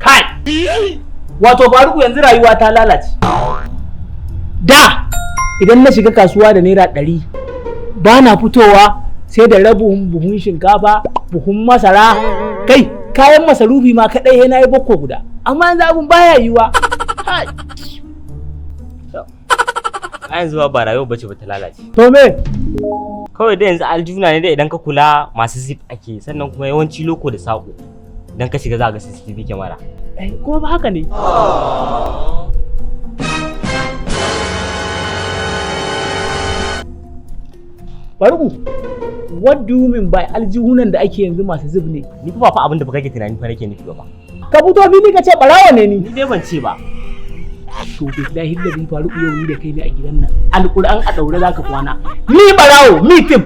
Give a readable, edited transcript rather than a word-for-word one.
Kai! Wato Faruku yanzu rayuwa ta lalace. Da idan na shiga kasuwa da naira 100 ba na fitowa sai da rabin buhun shinkafa, buhun masara, kai kayan masarufi ma kadai yana yi bako guda. Amma yanzu abun baya yiwa. A yanzu ba rayuwa bace ba ta lalace. To me? Kawai da yanzu aljuna ne da idan ka kula masu zip ake, sannan kuma yawanci loko da sako. Idan ka shiga za ga CCTV kyamara. Kuma ba haka ne. Faruku, what do you mean by aljihunan da ake yanzu masu zub ne? Ni fa abin da ba kake tunani fa nake nufi ba. Ka fito fili ka ce barawa ne ni. Ni dai ban ce ba. To billahi da bin Faruku yau ni da kai ne a gidan nan. Alƙur'an a daure zaka kwana. Ni barawo, ni tip.